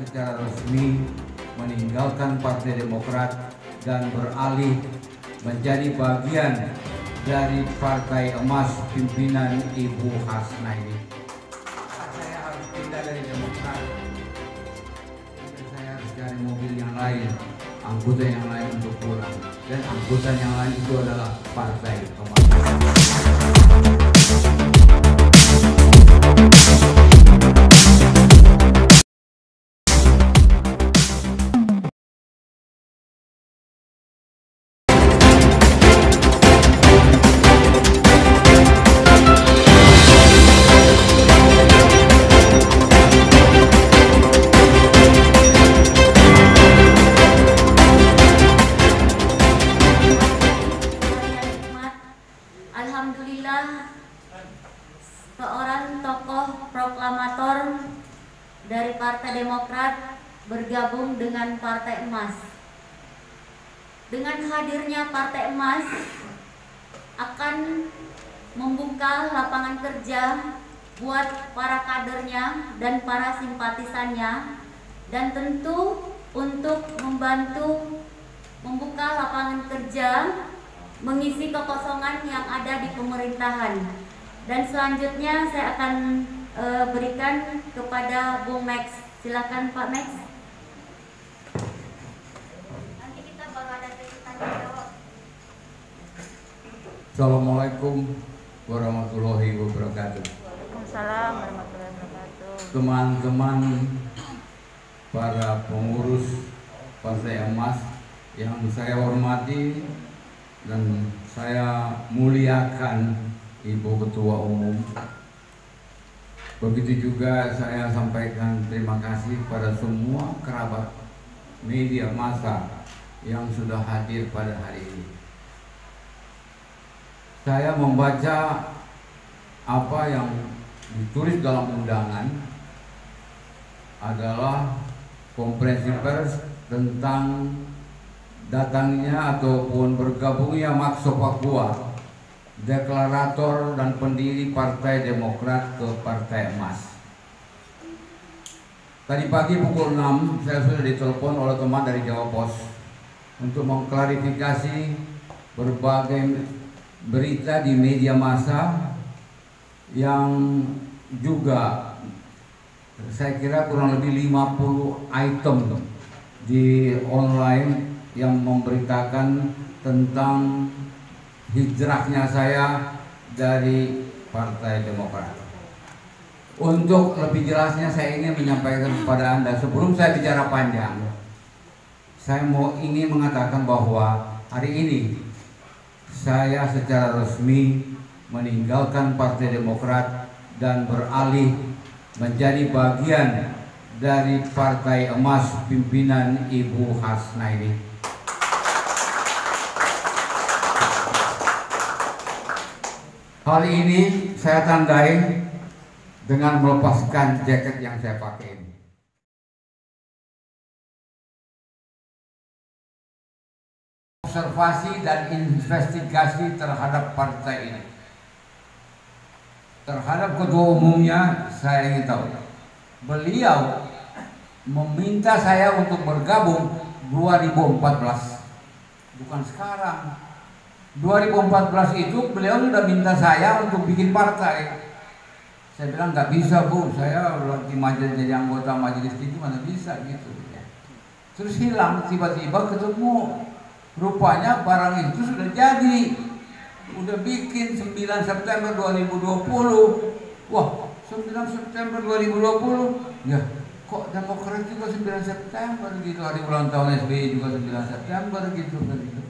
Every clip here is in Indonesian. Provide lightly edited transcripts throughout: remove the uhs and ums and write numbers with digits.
secara resmi meninggalkan Partai Demokrat dan beralih menjadi bagian dari Partai Emas pimpinan Ibu Hasnaini. Saya harus pindah dari Demokrat. Saya harus cari mobil yang lain, anggota yang lain untuk pulang. Dan anggota yang lain itu adalah Partai Emas. Alhamdulillah, seorang tokoh proklamator dari Partai Demokrat bergabung dengan Partai Emas. Dengan hadirnya Partai Emas akan membuka lapangan kerja buat para kadernya dan para simpatisannya, dan tentu untuk membantu membuka lapangan kerja, mengisi kekosongan yang ada di pemerintahan. Dan selanjutnya saya akan berikan kepada Bung Max. Silakan Pak Max. Nanti kita baru ada tanya jawab. Assalamualaikum warahmatullahi wabarakatuh. Waalaikumsalam warahmatullahi wabarakatuh. Teman-teman para pengurus Partai Emas yang saya hormati dan saya muliakan Ibu Ketua Umum. Begitu juga saya sampaikan terima kasih pada semua kerabat media massa yang sudah hadir pada hari ini. Saya membaca apa yang ditulis dalam undangan adalah konferensi pers tentang datangnya ataupun bergabungnya Maxo Papua, deklarator dan pendiri Partai Demokrat ke Partai Emas. Tadi pagi pukul 6 saya sudah ditelepon oleh teman dari Jawa Pos untuk mengklarifikasi berbagai berita di media massa yang juga saya kira kurang lebih 50 item di online yang memberitakan tentang hijrahnya saya dari Partai Demokrat. Untuk lebih jelasnya saya ingin menyampaikan kepada Anda sebelum saya bicara panjang. Saya ingin mengatakan bahwa hari ini saya secara resmi meninggalkan Partai Demokrat dan beralih menjadi bagian dari Partai Emas pimpinan Ibu Hasnaini. Hal ini saya tandai dengan melepaskan jaket yang saya pakai ini. Observasi dan investigasi terhadap partai ini. Terhadap ketua umumnya saya ingin tahu. Beliau meminta saya untuk bergabung 2014, bukan sekarang. 2014 itu beliau sudah minta saya untuk bikin partai. Saya bilang nggak bisa Bu, saya lagi majelis jadi anggota majelis tinggi mana bisa gitu. Terus hilang, tiba-tiba ketemu, rupanya barang itu sudah jadi, udah bikin 9 September 2020. Wah, 9 September 2020, ya kok Demokrat juga 9 September gitu, hari ulang tahun SBY juga 9 September gitu kan gitu.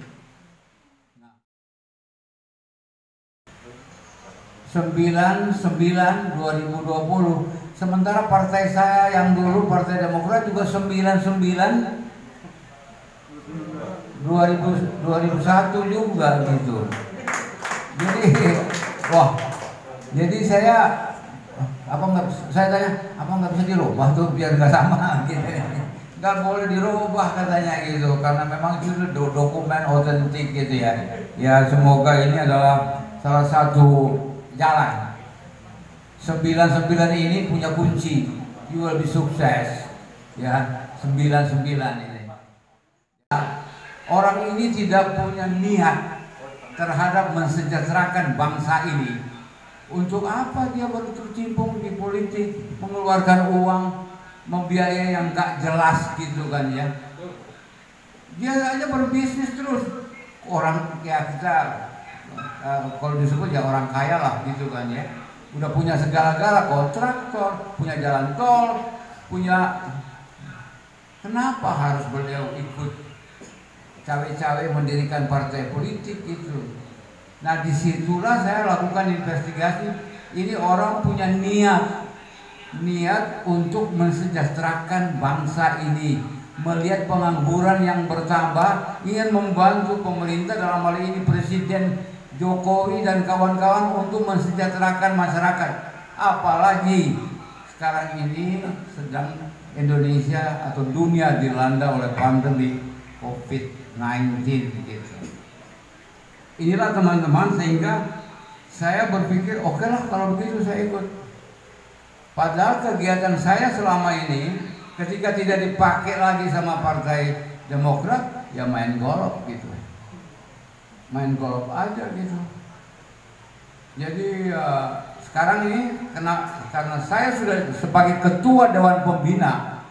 9/9/2020. Sementara partai saya yang dulu Partai Demokrat juga 9/9/2001 juga gitu. Jadi jadi saya tanya apa nggak bisa dirubah tuh biar nggak sama gitu. Nggak boleh dirubah katanya gitu karena memang itu dokumen otentik gitu ya. Ya semoga ini adalah salah satu jalan. 99 ini punya kunci, you will be sukses. ya 99 ini. Orang ini tidak punya niat terhadap mensejahterakan bangsa ini. Untuk apa dia berkecimpung di politik, mengeluarkan uang, membiayai yang gak jelas gitu kan ya. Dia aja berbisnis terus. Orang ya kita kalau disebut ya orang kaya lah gitu kan ya. Udah punya segala-gala, kontraktor, punya jalan tol, punya. Kenapa harus beliau ikut cawe-cawe mendirikan partai politik itu? Nah disitulah saya lakukan investigasi. Ini orang punya niat untuk mensejahterakan bangsa ini, melihat pengangguran yang bertambah, ingin membantu pemerintah, dalam hal ini Presiden Jokowi dan kawan-kawan untuk mensejahterakan masyarakat. Apalagi sekarang ini sedang Indonesia atau dunia dilanda oleh pandemi COVID-19 gitu. Inilah teman-teman, sehingga saya berpikir oke lah kalau begitu saya ikut. Padahal kegiatan saya selama ini ketika tidak dipakai lagi sama Partai Demokrat, ya main golf gitu. Main golf aja gitu. Jadi sekarang ini karena saya sudah sebagai ketua Dewan Pembina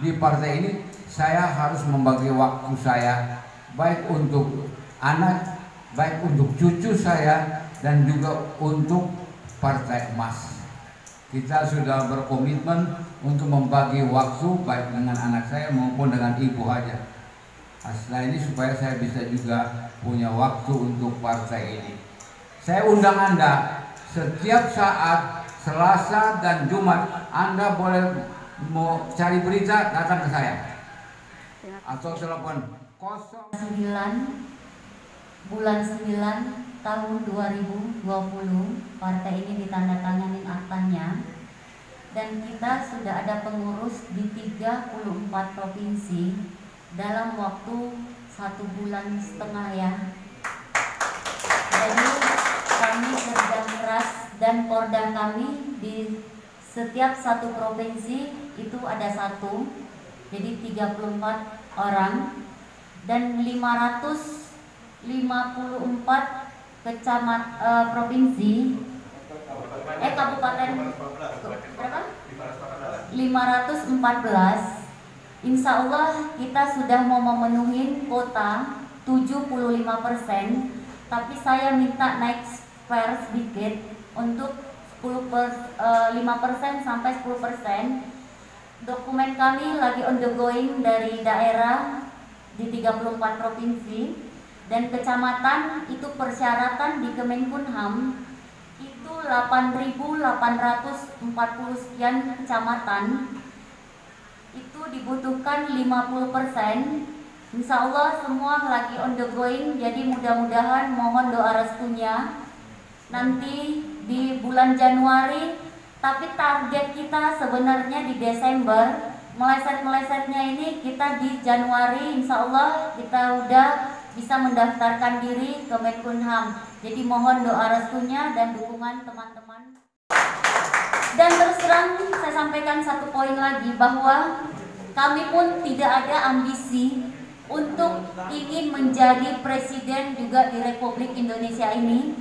di partai ini, saya harus membagi waktu saya baik untuk anak, baik untuk cucu saya, dan juga untuk Partai Emas. Kita sudah berkomitmen untuk membagi waktu baik dengan anak saya maupun dengan ibu aja. Setelah ini supaya saya bisa juga punya waktu untuk partai ini. Saya undang Anda setiap saat Selasa dan Jumat, Anda boleh mau cari berita datang ke saya atau telepon 09 bulan 9 tahun 2020 partai ini ditandatangani aktanya, dan kita sudah ada pengurus di 34 provinsi dalam waktu 1,5 bulan ya. Jadi kami kerja keras dan porda kami di setiap satu provinsi itu ada satu, jadi 34 orang dan 554 provinsi kabupaten berapa? 514. Insya Allah kita sudah mau memenuhi kota 75%, tapi saya minta naik spare sedikit untuk 5% sampai 10%. Dokumen kami lagi ongoing dari daerah di 34 provinsi dan kecamatan. Itu persyaratan di Kemenkumham itu 8.840 sekian kecamatan, itu dibutuhkan 50%. Insya Allah semua lagi ongoing, jadi mudah-mudahan mohon doa restunya nanti di bulan Januari. Tapi target kita sebenarnya di Desember, meleset-melesetnya ini kita di Januari insya Allah kita udah bisa mendaftarkan diri ke Kemenkumham. Jadi mohon doa restunya dan dukungan teman-teman. Dan terus terang saya sampaikan satu poin lagi, bahwa kami pun tidak ada ambisi untuk ingin menjadi presiden juga di Republik Indonesia ini.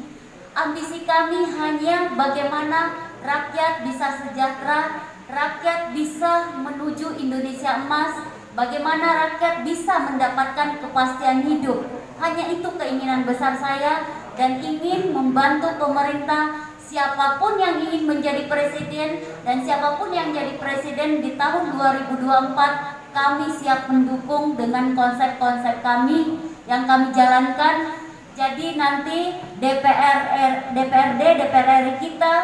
Ambisi kami hanya bagaimana rakyat bisa sejahtera, rakyat bisa menuju Indonesia emas, bagaimana rakyat bisa mendapatkan kepastian hidup. Hanya itu keinginan besar saya, dan ingin membantu pemerintah, siapapun yang ingin menjadi presiden dan siapapun yang jadi presiden di tahun 2024, kami siap mendukung dengan konsep-konsep kami yang kami jalankan. Jadi nanti DPRD, DPR RI kita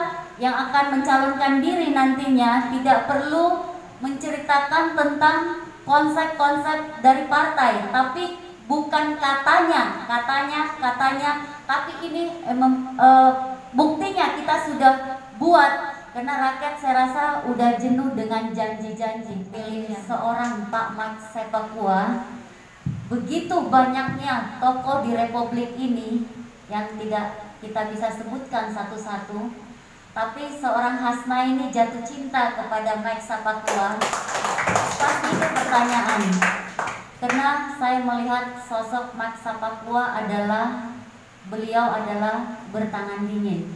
yang akan mencalonkan diri nantinya tidak perlu menceritakan tentang konsep-konsep dari partai, tapi bukan katanya, tapi ini buktinya kita sudah buat, karena rakyat saya rasa udah jenuh dengan janji-janji. Pilih seorang Pak Max Sepakua. Begitu banyaknya tokoh di Republik ini yang tidak kita bisa sebutkan satu-satu, tapi seorang Hasna ini jatuh cinta kepada Max Sepakua. Pasti itu pertanyaan. Karena saya melihat sosok Maksa Papua beliau adalah bertangan dingin.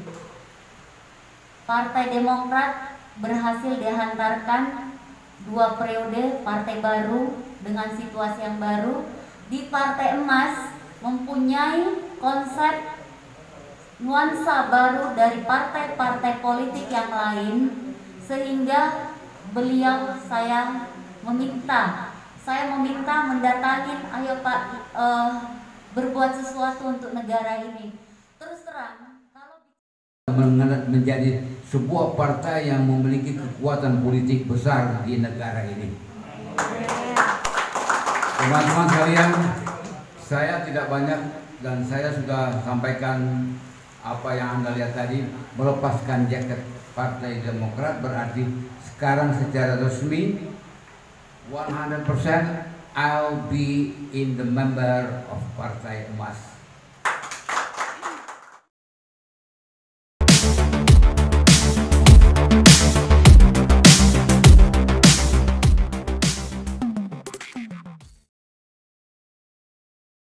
Partai Demokrat berhasil dihantarkan 2 periode, partai baru dengan situasi yang baru. Di Partai Emas mempunyai konsep nuansa baru dari partai-partai politik yang lain, sehingga saya meminta mendatangin, ayo Pak, berbuat sesuatu untuk negara ini. Terus terang, kalau menjadi sebuah partai yang memiliki kekuatan politik besar di negara ini. Teman-teman sekalian, saya tidak banyak dan saya sudah sampaikan apa yang Anda lihat tadi. Melepaskan jaket Partai Demokrat berarti sekarang secara resmi 100% I'll be in the member of Partai Emas.